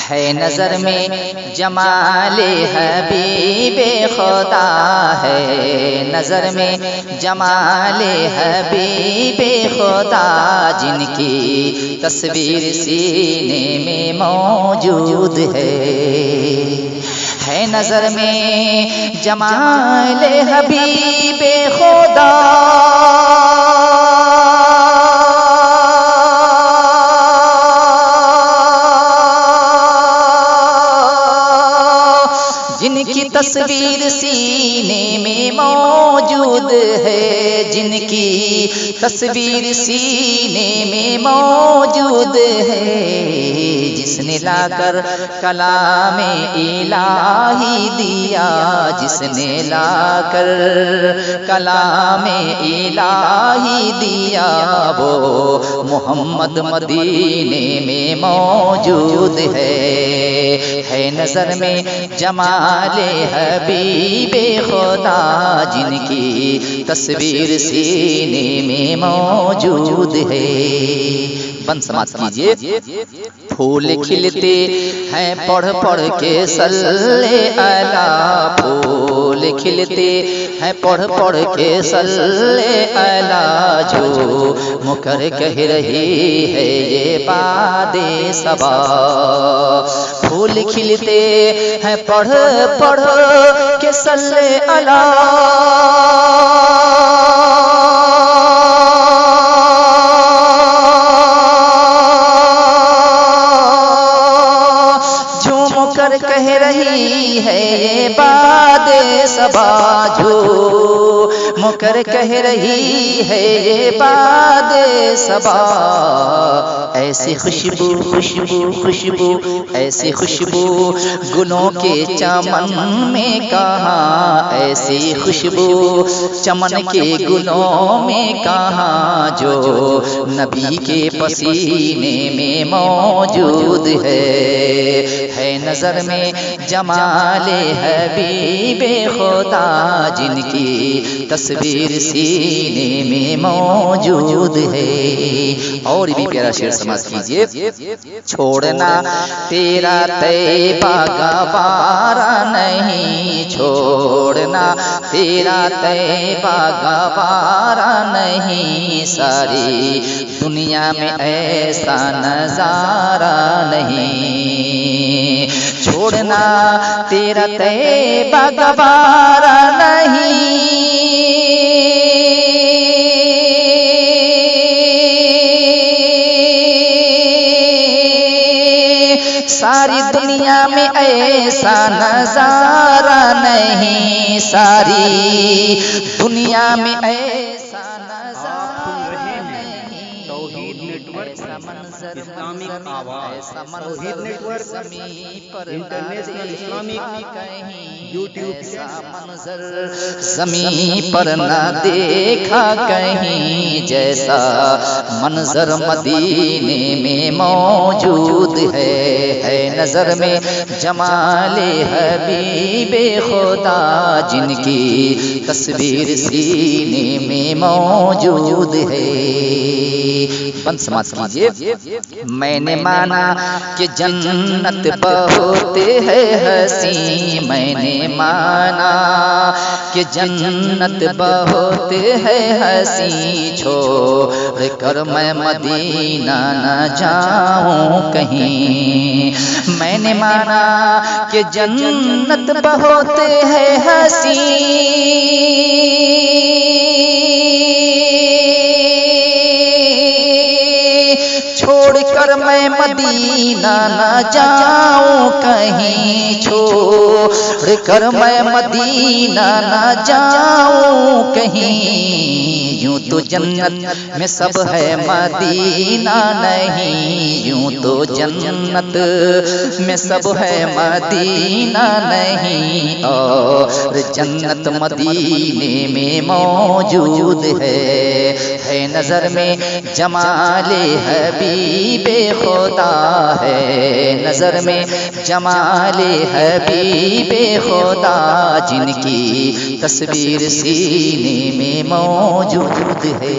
है नजर में जमाले हबीबे खुदा, है नजर में जमाले हबीबे खुदा, जिनकी तस्वीर सीने में मौजूद है नजर में जमाले हबीबे खुदा। जिनकी तस्वीर सीने में मौजूद है, जिनकी तस्वीर सीने में मौजूद है, जिसने लाकर कलामे इलाही दिया, जिसने लाकर कलामे इलाही दिया, वो मोहम्मद मदीने में मौजूद है नजर में जमाले हबीबे खुदा, जिनकी तस्वीर सीने में मौजूद है। बंद समाप्त कीजिए। फूल खिलते हैं पढ़ पढ़ के सल्ले अला, फूल खिलते हैं पढ़ पढ़ के सल्ले अला, जो मुकर कह रही है ये बादे सबा। फूल खिलते हैं पढ़ पढ़ के सल्ले अला, कह रही है ये बादे सबा, जो मुकर कह रही है ये बादे सबा। ऐसी खुशबू खुशबू खुशबू ऐसी खुशबू गुलों के चमन में कहाँ, ऐसी खुशबू चमन के गुलों में कहाँ, जो नबी के पसीने में मौजूद है नजर में जमाले हबीबे खुदा, जिनकी तस्वीर सीने में मौजूद है। और भी प्यारा शेर समाज कीजिए। छोड़ना तेरा तैबा गवारा नहीं, छोड़ना तेरा तैबा गवारा नहीं, सारी दुनिया में ऐसा नजारा नहीं। छोड़ना तेरा तैबा गवारा नहीं, सारी दुनिया में ऐसा नजारा नहीं, सारी दुनिया में ऐसा नजारा नहीं। तौहीद नेटवर्क, ऐसा मंजर इस्लामिक आवाज़, ऐसा मंजर नेटवर्क इंटरनेशनल इस्लामिक यूट्यूब, ऐसा मंजर ज़मीं पर न देखा कहीं, जैसा मंजर मदीने में मौजूद है नजर में जमाले हबीबे खुदा, जिनकी तस्वीर सीने में मौजूद है। बंद समाप्त कीजिए। मैंने माना कि जन्नत बहुत है हसी, मैंने माना कि जन्नत बहुत है हसी, छोड़ कर मैं मदीना न जाऊं कहीं। मैंने माना कि जन्नत बहुत है हसी, छोड़ कर मैं मदीना न जाऊं कहीं, छोड़ कर मैं मदीना न जाऊं कहीं। यूं तो जन्नत में सब है मदीना नहीं, यूं तो जन्नत में सब है मदीना नहीं, और जन्नत मदीने में मौजूद है नजर में जमाले हबीबे खुदा, है नजर में जमाले हबीबे खुदा, जिनकी तस्वीर सीने में मौजूद है।